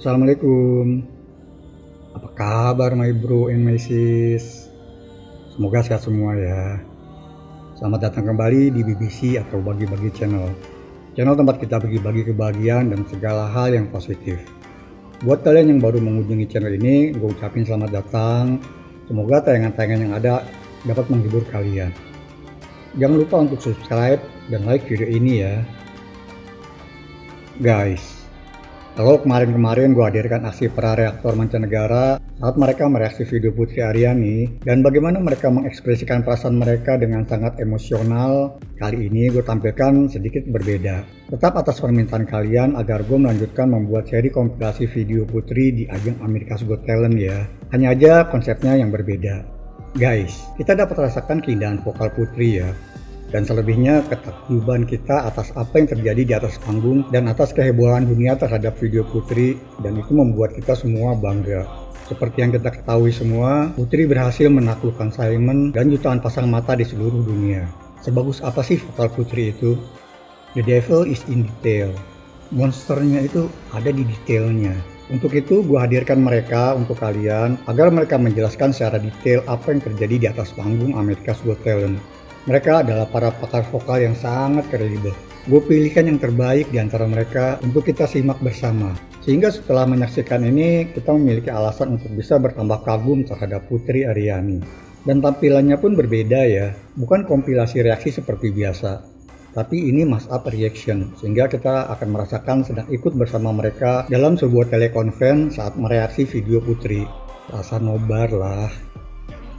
Assalamualaikum. Apa kabar my bro and my sis? Semoga sehat semua ya. Selamat datang kembali di BBC atau Bagi-Bagi Channel. Channel tempat kita bagi-bagi kebahagiaan dan segala hal yang positif. Buat kalian yang baru mengunjungi channel ini, gue ucapin selamat datang. Semoga tayangan-tayangan yang ada dapat menghibur kalian. Jangan lupa untuk subscribe dan like video ini ya. Guys, kalau kemarin-kemarin gue hadirkan aksi para reaktor mancanegara saat mereka mereaksi video Putri Ariani dan bagaimana mereka mengekspresikan perasaan mereka dengan sangat emosional, kali ini gue tampilkan sedikit berbeda. Tetap atas permintaan kalian agar gue melanjutkan membuat seri kompilasi video Putri di ajang America's Got Talent ya. Hanya aja konsepnya yang berbeda. Guys, kita dapat rasakan keindahan vokal Putri ya. Dan selebihnya ketakjuban kita atas apa yang terjadi di atas panggung dan atas kehebohan dunia terhadap video Putri, dan itu membuat kita semua bangga. Seperti yang kita ketahui semua, Putri berhasil menaklukkan Simon dan jutaan pasang mata di seluruh dunia. Sebagus apa sih vokal Putri itu? The devil is in detail. Monsternya itu ada di detailnya. Untuk itu gue hadirkan mereka untuk kalian agar mereka menjelaskan secara detail apa yang terjadi di atas panggung America's Got Talent. Mereka adalah para pakar vokal yang sangat kredibel. Gue pilihkan yang terbaik di antara mereka untuk kita simak bersama. Sehingga setelah menyaksikan ini, kita memiliki alasan untuk bisa bertambah kagum terhadap Putri Ariani. Dan tampilannya pun berbeda ya, bukan kompilasi reaksi seperti biasa. Tapi ini Mashup reaction, sehingga kita akan merasakan sedang ikut bersama mereka dalam sebuah telekonferensi saat mereaksi video Putri. Rasa nobar lah.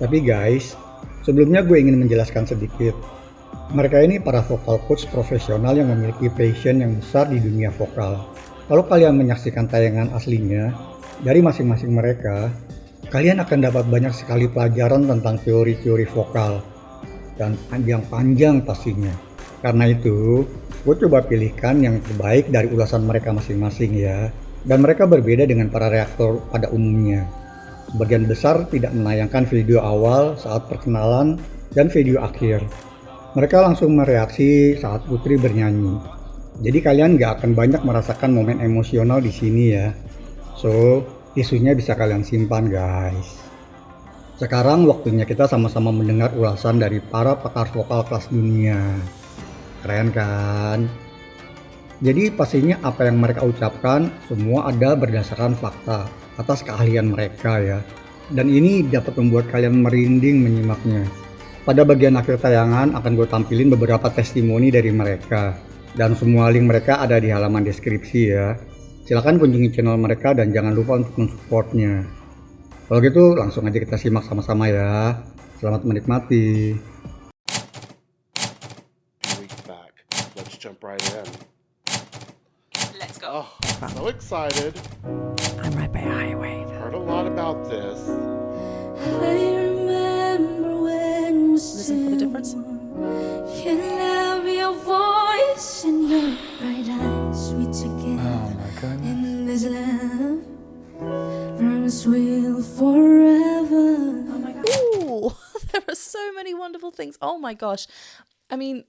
Tapi guys, sebelumnya gue ingin menjelaskan sedikit. Mereka ini para vokal coach profesional yang memiliki passion yang besar di dunia vokal. Kalau kalian menyaksikan tayangan aslinya dari masing-masing mereka, kalian akan dapat banyak sekali pelajaran tentang teori-teori vokal dan panjang-panjang pastinya. Karena itu, gue coba pilihkan yang terbaik dari ulasan mereka masing-masing ya. Dan mereka berbeda dengan para reaktor pada umumnya. Sebagian besar tidak menayangkan video awal saat perkenalan dan video akhir. Mereka langsung mereaksi saat Putri bernyanyi. Jadi kalian gak akan banyak merasakan momen emosional di sini ya. So, isunya bisa kalian simpan guys. Sekarang waktunya kita sama-sama mendengar ulasan dari para pakar vokal kelas dunia. Keren kan? Jadi pastinya apa yang mereka ucapkan semua ada berdasarkan fakta atas keahlian mereka ya. Dan ini dapat membuat kalian merinding menyimaknya. Pada bagian akhir tayangan akan gue tampilin beberapa testimoni dari mereka. Dan semua link mereka ada di halaman deskripsi ya. Silahkan kunjungi channel mereka dan jangan lupa untuk mensupportnya. Kalau gitu langsung aja kita simak sama-sama ya. Selamat menikmati. Let's jump right in. Let's go. Oh, so excited. I'm right by a highway. Heard a lot about this. I remember when we Listen for the difference. You love your voice and your bright eyes. We together in this love. Promise we'll forever. Oh my god. Ooh, there are so many wonderful things. Oh my gosh. I mean,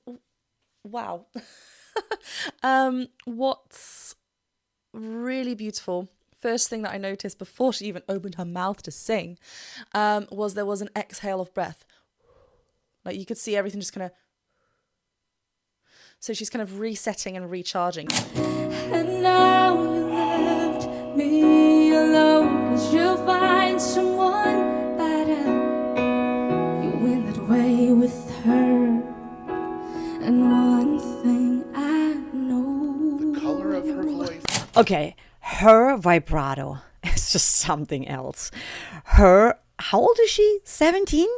wow. What's really beautiful, first thing that I noticed before she even opened her mouth to sing, was there was an exhale of breath. Like you could see everything just kind of, so she's kind of resetting and recharging. And now you left me alone, 'cause you'll find someone better. You went that way with her. And one thing I know, The color of her voice. Okay, her vibrato is just something else. Her, how old is she? 17?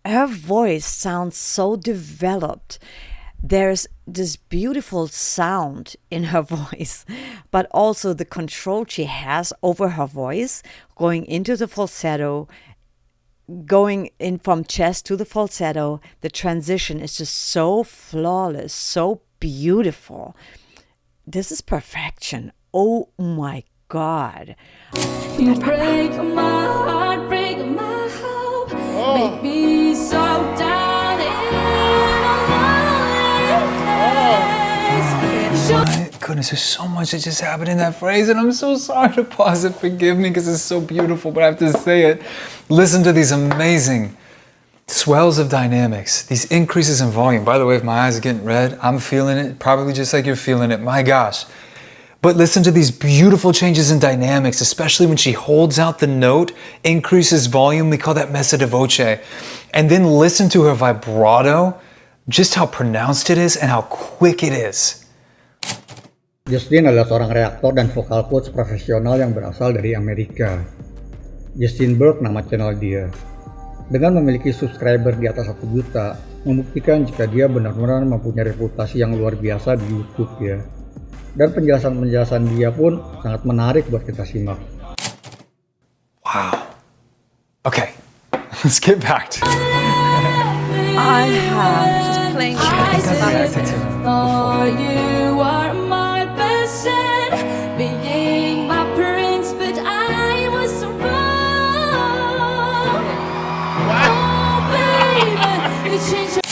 Her voice sounds so developed. There's this beautiful sound in her voice, but also the control she has over her voice, going into the falsetto, going in from chest to the falsetto. The transition is just so flawless, so beautiful. This is perfection. Oh my God. you break my heart, break my hope, make me so down in a lonely place. goodness, there's so much that just happened in that phrase, and I'm so sorry to pause it. Forgive me, because it's so beautiful, but I have to say it. Listen to these amazing swells of dynamics, these increases in volume. By the way, if my eyes are getting red, I'm feeling it, probably just like you're feeling it. My gosh. But listen to these beautiful changes in dynamics, especially when she holds out the note, increases volume. We call that messa di voce. And then listen to her vibrato, just how pronounced it is and how quick it is. Justin adalah seorang reaktor dan vokal coach profesional yang berasal dari Amerika. Justin Burke nama channel dia. Dengan memiliki subscriber di atas 1 juta, membuktikan jika dia benar-benar mempunyai reputasi yang luar biasa di YouTube ya. Dan penjelasan-penjelasan dia pun sangat menarik buat kita simak. Wow. Okay, let's get back to I have just playing For you are my best friend, being my prince, but I was wrong. Oh, baby, you changed.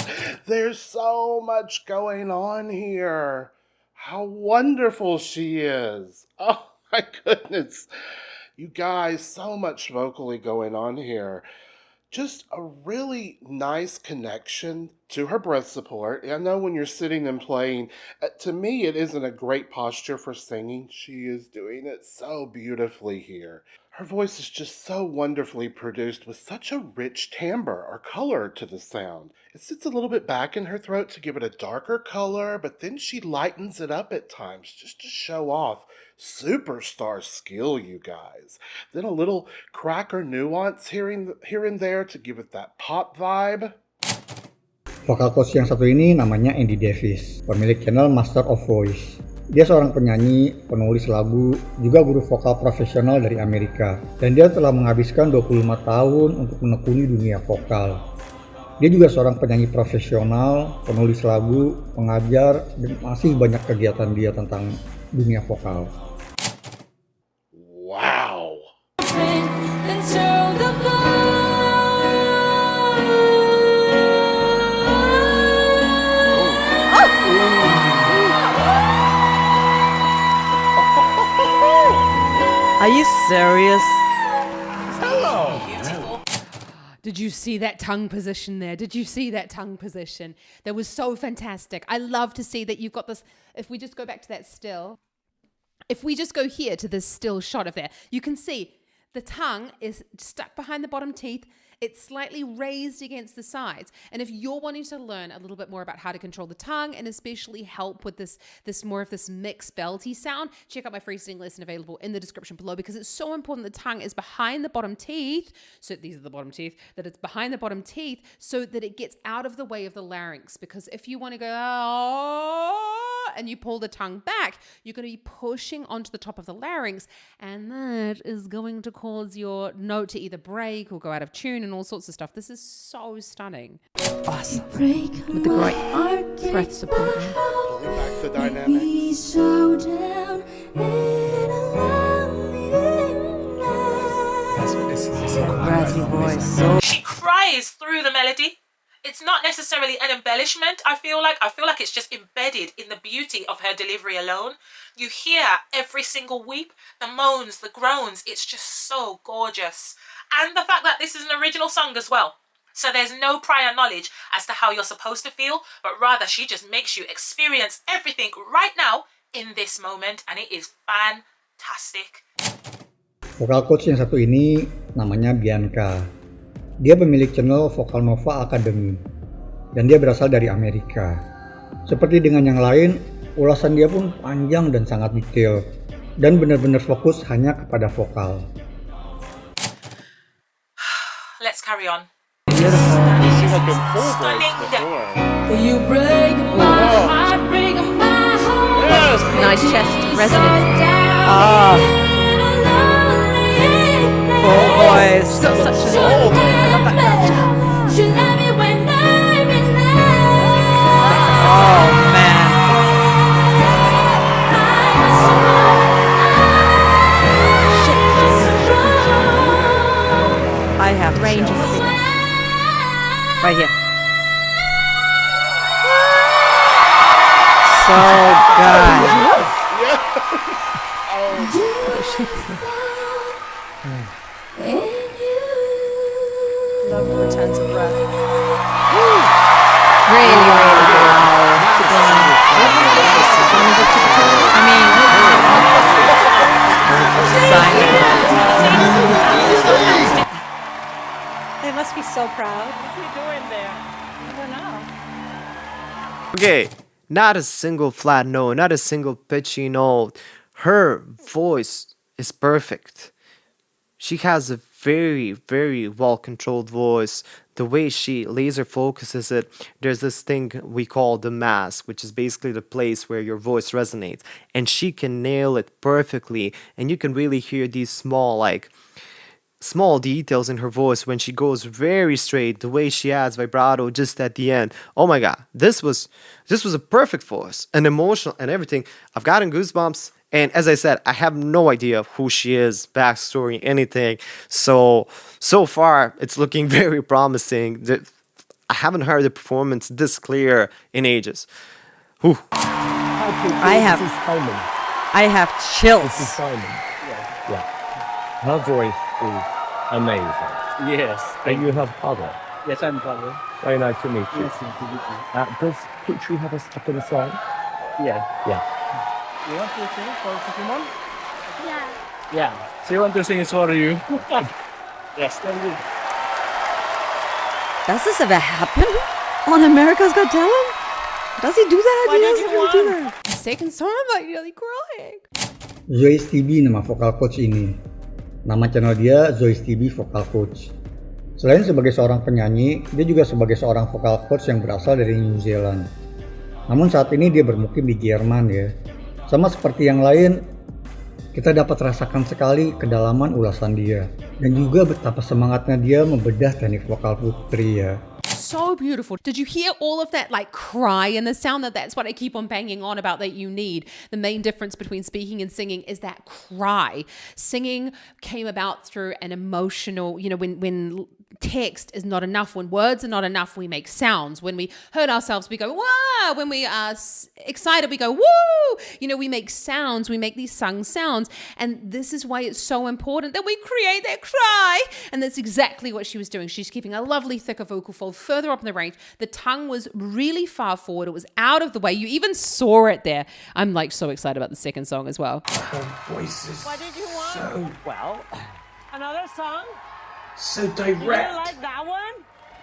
There's so much going on here. How wonderful she is. Oh my goodness. You guys, so much vocally going on here. Just a really nice connection to her breath support. I know when you're sitting and playing, to me, it isn't a great posture for singing. She is doing it so beautifully here. Her voice is just so wonderfully produced with such a rich timbre or color to the sound. It sits a little bit back in her throat to give it a darker color, but then she lightens it up at times just to show off superstar skill, you guys. Then a little crack or nuance here and there to give it that pop vibe. Vokal coach yang satu ini namanya Andy Davis, pemilik channel Master of Voice. Dia seorang penyanyi, penulis lagu, juga guru vokal profesional dari Amerika. Dan dia telah menghabiskan 25 tahun untuk menekuni dunia vokal. Dia juga seorang penyanyi profesional, penulis lagu, pengajar, dan masih banyak kegiatan dia tentang dunia vokal. Wow. Are you serious? Did you see that tongue position there? Did you see that tongue position? That was so fantastic. I love to see that you've got this. If we just go back to that still, if we just go here to this still shot of there, you can see the tongue is stuck behind the bottom teeth. It's slightly raised against the sides. And if you're wanting to learn a little bit more about how to control the tongue and especially help with this more of this mixed belty sound, check out my free sing lesson available in the description below, because it's so important the tongue is behind the bottom teeth. So these are the bottom teeth, that it's behind the bottom teeth so that it gets out of the way of the larynx. Because if you want to go, oh, and you pull the tongue back, you're going to be pushing onto the top of the larynx, and that is going to cause your note to either break or go out of tune and all sorts of stuff. This is so stunning. Awesome. With the great breath support. Pulling back the dynamics. So down and allow me Grassy voice. So She cries through the melody. It's not necessarily an embellishment. I feel like it's just embedded in the beauty of her delivery alone. You hear every single weep, the moans, the groans. It's just so gorgeous. And the fact that this is an original song as well. So there's no prior knowledge as to how you're supposed to feel, but rather she just makes you experience everything right now in this moment, and it is fantastic. Vokal coach yang satu ini namanya Bianca. Dia pemilik channel Vokal Nova Academy, dan dia berasal dari Amerika. Seperti dengan yang lain, ulasan dia pun panjang dan sangat detail, dan benar-benar fokus hanya kepada vokal. Let's carry on. She had been full voice Stunning. before. You break my heart, break my heart. Yes. nice chest resonance. Ah. Full voice. Still such a I love that character. Oh man. I have range of feeling. Right here. So good. Love the returns of breath. Really, really good. I mean, They must be so proud. What's he doing there? I don't know. Okay, not a single flat note, not a single pitchy note. Her voice is perfect. She has a very, very well controlled voice. The way she laser focuses it, there's this thing we call the mask, which is basically the place where your voice resonates. And she can nail it perfectly. And you can really hear these small details in her voice when she goes very straight, the way she adds vibrato just at the end. Oh my god, this was a perfect voice, and emotional and everything. I've gotten goosebumps, and as I said, I have no idea who she is, backstory, anything. So far it's looking very promising. I haven't heard a performance this clear in ages. Whew. I have chills. Yeah. Her voice is amazing. Yes. And you have father. Yes, I'm father. Very nice to meet you. Yes, nice to meet you. Does Putri have a step in a song? Yeah. Yeah. You want to sing for Pokemon? Yeah. Yeah. So you want to sing it for you? Yes, thank you. Does this ever happen on America's Got Talent? Does he do that? Why He don't you doesn't do want? that. Second song, I'm like nearly crying. Zoe Stibi nama vokal coach ini. Nama channel dia Zoe Stibi Vocal Coach. Selain sebagai seorang penyanyi, dia juga sebagai seorang vokal coach yang berasal dari New Zealand. Namun saat ini dia bermukim di Jerman ya. Sama seperti yang lain, kita dapat rasakan sekali kedalaman ulasan dia. Dan juga betapa semangatnya dia membedah teknik vokal Putri ya. So beautiful. Did you hear all of that like cry in the sound? That's what I keep on banging on about that you need. The main difference between speaking and singing is that cry. Singing came about through an emotional, when text is not enough, when words are not enough, we make sounds. When we hurt ourselves, we go, wah! When we are excited, we go, woo! We make sounds, we make these sung sounds. And this is why it's so important that we create that cry. And that's exactly what she was doing. She's keeping a lovely thicker vocal fold further up in the range. The tongue was really far forward. It was out of the way. You even saw it there. I'm like so excited about the second song as well. Her voice is What did you want? so well, Another song? so You didn't direct. like that one?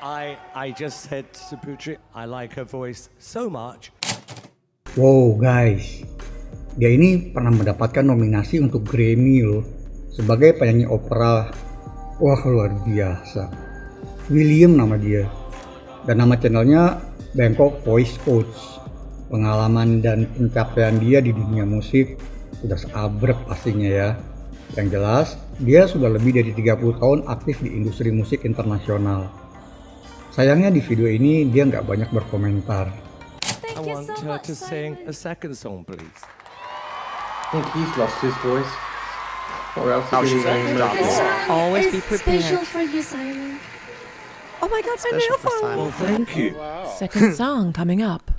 I just said to Putri, I like her voice so much. Wow guys, dia ini pernah mendapatkan nominasi untuk Grammy loh, sebagai penyanyi opera. Wah luar biasa. William nama dia, dan nama channelnya Bangkok Voice Coach. Pengalaman dan pencapaian dia di dunia musik udah seabrek pastinya ya. Yang jelas, dia sudah lebih dari 30 tahun aktif di industri musik internasional. Sayangnya di video ini dia nggak banyak berkomentar. I want her to sing a second song, please. I think he's lost his voice. Or else she's Always be prepared. Special for you, Simon. Oh my god, my Special nail for phone. Simon. Well, thank you. Wow. Second song coming up.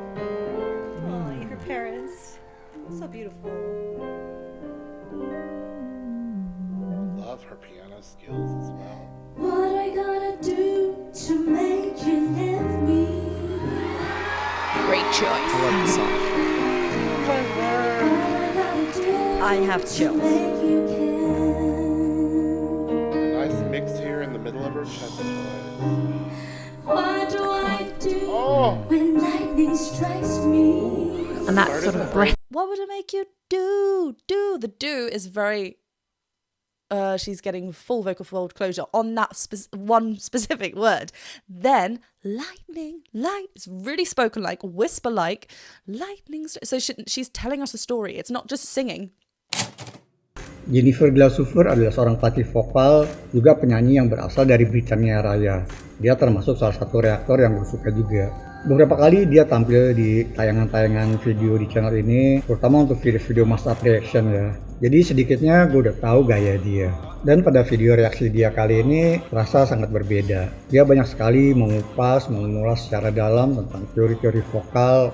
Oh, your parents. So beautiful. Love her piano skills as well. What I gotta do to make you let me? Great choice. I love the song. What I gotta do I have to chills. make you care? Nice mix here in the middle of her chest voice. What do I do Oh, when lightning strikes me? And that sort of breath. What would it make you do? The do is very. She's getting full vocal fold closure on that one specific word. Then lightning, it's really spoken like, whisper like, lightning. So she's telling us a story. It's not just singing. Jennifer Glatzhofer adalah seorang pelatih vokal, juga penyanyi yang berasal dari Britania Raya. Dia termasuk salah satu reaktor yang gue suka juga. Beberapa kali dia tampil di tayangan-tayangan video di channel ini, terutama untuk video-video Mashup reaction ya. Jadi sedikitnya gue udah tahu gaya dia. Dan pada video reaksi dia kali ini terasa sangat berbeda. Dia banyak sekali mengupas, mengulas secara dalam tentang teori-teori vokal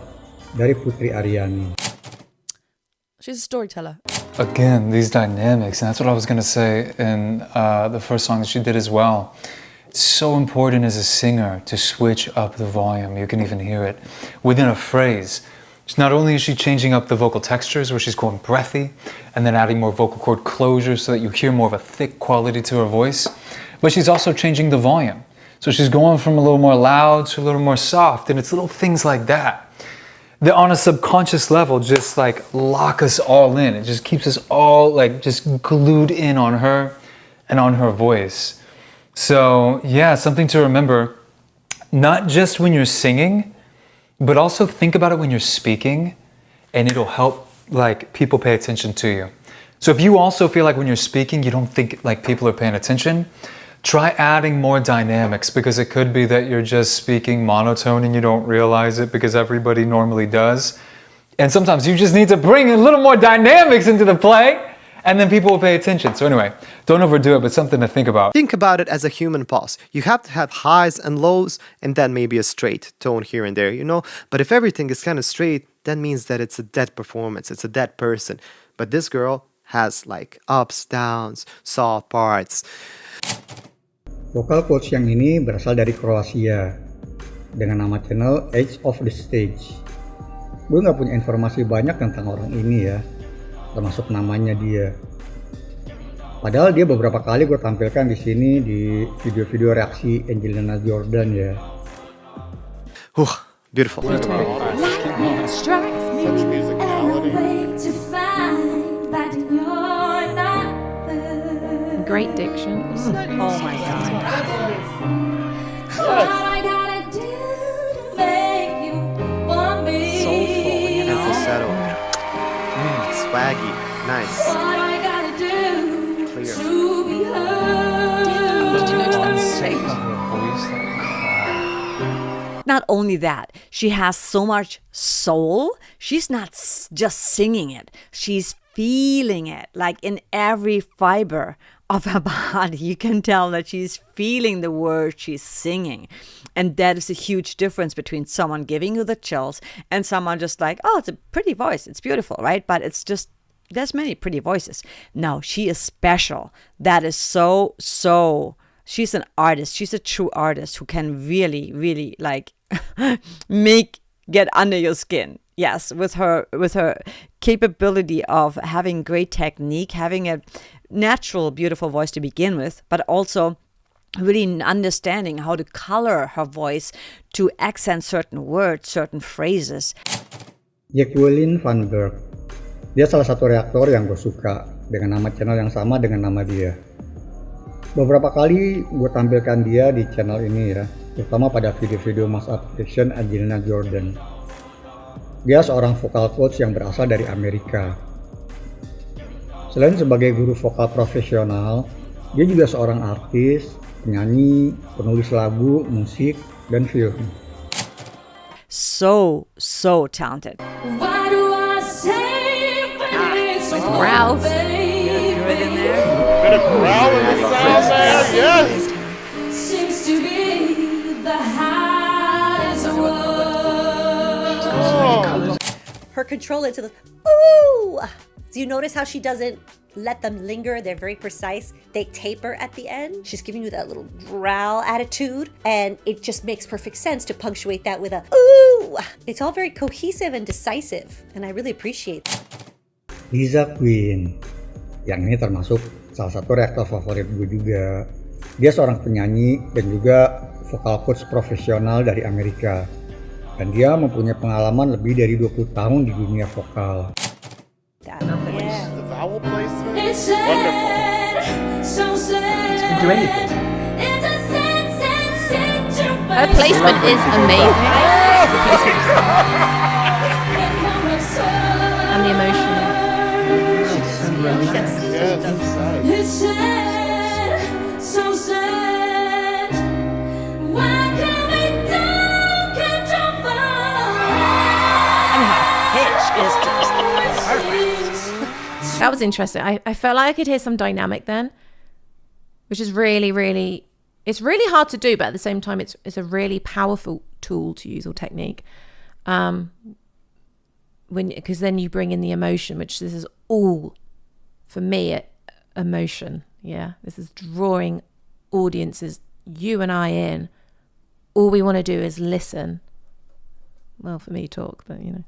dari Putri Ariani. She's a storyteller. Again, these dynamics, and that's what I was going to say in the first song that she did as well. It's so important as a singer to switch up the volume. You can even hear it within a phrase. Not only is she changing up the vocal textures where she's going breathy and then adding more vocal cord closure so that you hear more of a thick quality to her voice, but she's also changing the volume. So she's going from a little more loud to a little more soft, and it's little things like that that on a subconscious level just like lock us all in. It just keeps us all like just glued in on her and on her voice. So yeah, something to remember, not just when you're singing, but also think about it when you're speaking, and it'll help like people pay attention to you. So if you also feel like when you're speaking, you don't think like people are paying attention, try adding more dynamics, because it could be that you're just speaking monotone and you don't realize it because everybody normally does. And sometimes you just need to bring a little more dynamics into the play, and then people will pay attention. So anyway, don't overdo it, but something to think about. Think about it as a human pulse. You have to have highs and lows, and then maybe a straight tone here and there, you know? But if everything is kind of straight, that means that it's a dead performance, it's a dead person. But this girl has like ups, downs, soft parts. Vokal coach yang ini berasal dari Kroasia dengan nama channel Age of the Stage. Gue nggak punya informasi banyak tentang orang ini ya, termasuk namanya dia. Padahal dia beberapa kali gue tampilkan di sini di video-video reaksi Angelina Jordan ya. Beautiful. Great diction. Oh my god. Soulful, you know. Falsetto. Swaggy. Nice. Clear. Not only that, she has so much soul. She's not just singing it. She's feeling it, like in every fiber of her body. You can tell that she's feeling the words she's singing. And that is a huge difference between someone giving you the chills and someone just like, oh, it's a pretty voice. It's beautiful, right? But it's just, there's many pretty voices. No, she is special. That is so, she's an artist. She's a true artist who can really, really like get under your skin. Yes, with her capability of having great technique, having a natural, beautiful voice to begin with, but also really understanding how to color her voice to accent certain words, certain phrases. Jacqueline Van Bierk. Dia salah satu reaktor yang gue suka dengan nama channel yang sama dengan nama dia. Beberapa kali gue tampilkan dia di channel ini ya, terutama pada video-video Mashup reaction Angelina Jordan. Dia seorang vokal coach yang berasal dari Amerika. Selain sebagai guru vokal profesional, dia juga seorang artis, penyanyi, penulis lagu, musik, dan film. So talented. Why do I say With growls. baby? Good in there. Bit of growl in the sound, man. Yes. Seems to be the hottest one. Her control into the ooh. Do you notice how she doesn't let them linger? They're very precise. They taper at the end. She's giving you that little growl attitude, and it just makes perfect sense to punctuate that with a ooh. It's all very cohesive and decisive, and I really appreciate it. LizaQuin, yang ini termasuk salah satu reaktor favorit gue juga. Dia seorang penyanyi dan juga vokal coach profesional dari Amerika. Dan dia mempunyai pengalaman lebih dari 20 tahun di dunia vokal. The vowel placement It's is wonderful. sad, so sad. Do anything. It's a sad, sad situation. Her placement is amazing. And the emotion. It's sad, so sad. Why can't we talk and jump That was interesting. I felt like I could hear some dynamic then, which is really, it's really hard to do, but at the same time, it's a really powerful tool to use or technique. Because then you bring in the emotion, which this is all, for me, emotion. Yeah, this is drawing audiences, you and I in. All we want to do is listen. Well, for me, talk, but you know.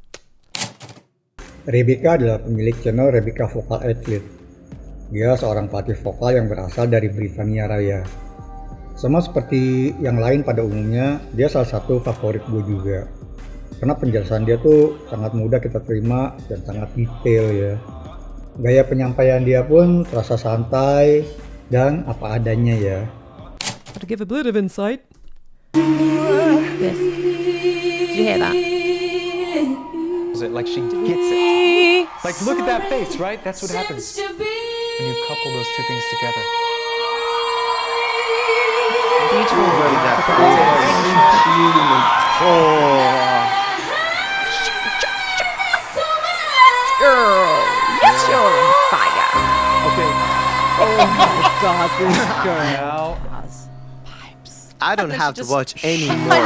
Rebecca adalah pemilik channel Rebecca Vokal Athlete. Dia seorang pelatih vokal yang berasal dari Britania Raya. Sama seperti yang lain pada umumnya, dia salah satu favorit gue juga. Karena penjelasan dia tuh sangat mudah kita terima dan sangat detail ya. Gaya penyampaian dia pun terasa santai dan apa adanya ya. To give a bit of insight. This. Did you hear that? Like she gets it. Like look at that face, right? That's what happens when you couple those two things together. Beautiful. Girl, yes, you're on fire. Okay. Oh my God, this girl. Now, I don't have to watch any more.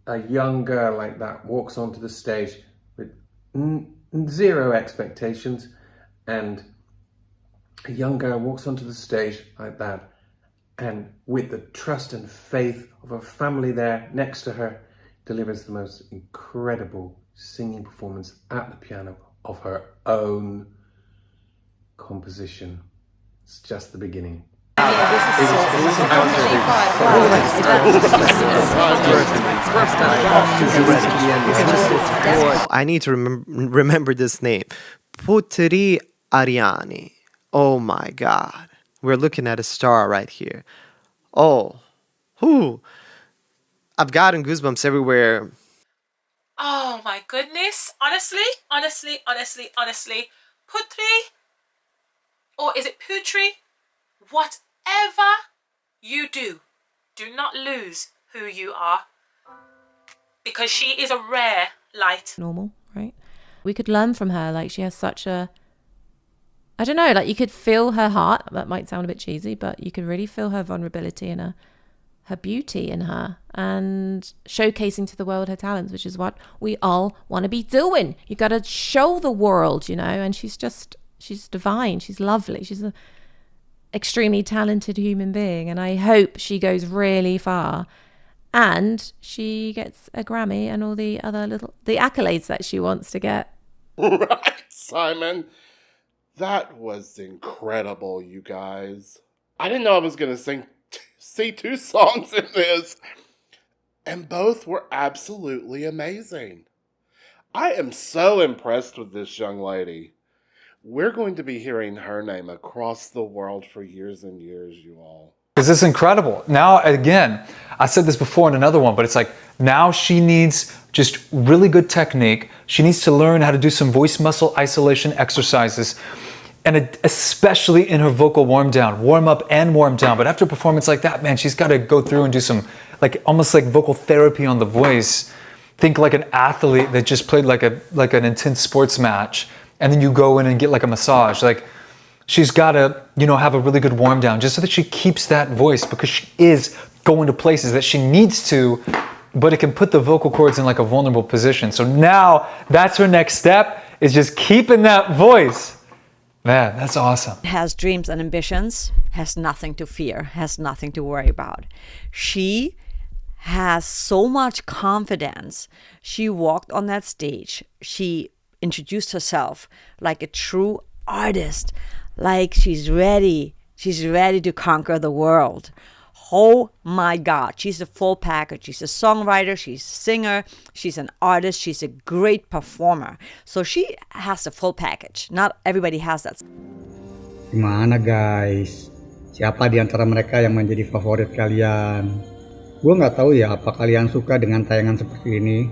A young girl like that walks onto the stage with zero expectations, and a young girl walks onto the stage like that, and with the trust and faith of her family there next to her, delivers the most incredible singing performance at the piano of her own composition. It's just the beginning. I need to remember this name. Putri Ariani. Oh my God. We're looking at a star right here. Oh. Whew. I've gotten goosebumps everywhere. Oh my goodness. Honestly. Putri, or is it Putri? Whatever you do not lose who you are. Because she is a rare light. Normal, right? We could learn from her. Like, she has such a, I don't know, like you could feel her heart. That might sound a bit cheesy, but you could really feel her vulnerability and her beauty in her, and showcasing to the world her talents, which is what we all want to be doing. You got to show the world, you know, and she's divine. She's lovely. She's an extremely talented human being, and I hope she goes really far and she gets a Grammy and all the other the accolades that she wants to get. Right, Simon. That was incredible, you guys. I didn't know I was going to see two songs in this, and both were absolutely amazing. I am so impressed with this young lady. We're going to be hearing her name across the world for years and years, you all. Because it's incredible. Now, again, I said this before in another one, but it's like now she needs just really good technique. She needs to learn how to do some voice muscle isolation exercises, and especially in her vocal warm up and warm down. But after a performance like that, man, she's got to go through and do some almost like vocal therapy on the voice. Think like an athlete that just played like an intense sports match, and then you go in and get like a massage. Like, she's got to, have a really good warm down just so that she keeps that voice, because she is going to places that she needs to, but it can put the vocal cords in like a vulnerable position. So now that's her next step, is just keeping that voice. Man, that's awesome. Has dreams and ambitions, has nothing to fear, has nothing to worry about. She has so much confidence. She walked on that stage. She introduced herself like a true artist, like she's ready to conquer the world. Oh my God, she's a full package. She's a songwriter, she's a singer, she's an artist, she's a great performer. So she has a full package. Not everybody has that. Gimana guys? Siapa di antara mereka yang menjadi favorit kalian? Gue nggak tahu ya apa kalian suka dengan tayangan seperti ini.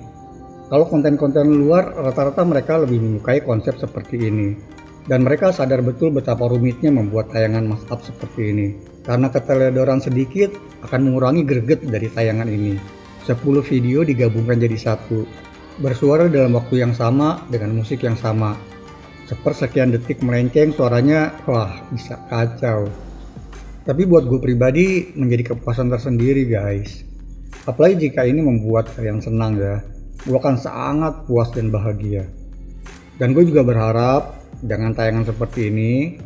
Kalau konten-konten luar, rata-rata mereka lebih menyukai konsep seperti ini. Dan mereka sadar betul betapa rumitnya membuat tayangan Mashup seperti ini. Karena keteledoran sedikit akan mengurangi greget dari tayangan ini. 10 video digabungkan jadi satu. bersuara dalam waktu yang sama dengan musik yang sama. Sepersekian detik melenceng suaranya, wah bisa kacau. Tapi buat gue pribadi menjadi kepuasan tersendiri guys. Apalagi jika ini membuat kalian senang ya, gue akan sangat puas dan bahagia. Dan gue juga berharap dengan tayangan seperti ini,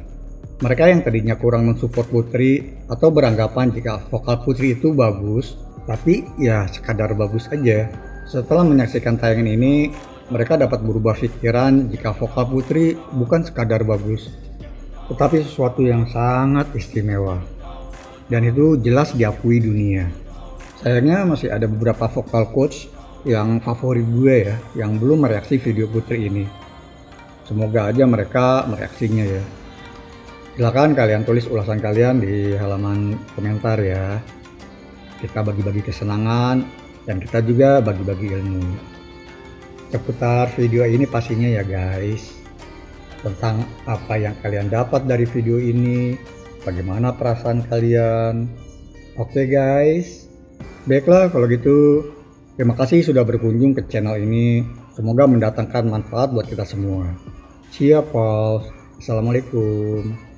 mereka yang tadinya kurang mensupport Putri atau beranggapan jika vokal Putri itu bagus, tapi ya sekadar bagus aja. Setelah menyaksikan tayangan ini, mereka dapat berubah pikiran jika vokal Putri bukan sekadar bagus, tetapi sesuatu yang sangat istimewa. Dan itu jelas diakui dunia. Sayangnya masih ada beberapa vokal coach yang favorit gue ya, yang belum mereaksi video Putri ini. Semoga aja mereka mereaksinya ya. Silakan kalian tulis ulasan kalian di halaman komentar ya. Kita bagi-bagi kesenangan dan kita juga bagi-bagi ilmu. Seputar video ini pastinya ya guys. Tentang apa yang kalian dapat dari video ini, bagaimana perasaan kalian. Oke guys. Baiklah kalau gitu, terima kasih sudah berkunjung ke channel ini. Semoga mendatangkan manfaat buat kita semua. Siap, Paul. Assalamualaikum.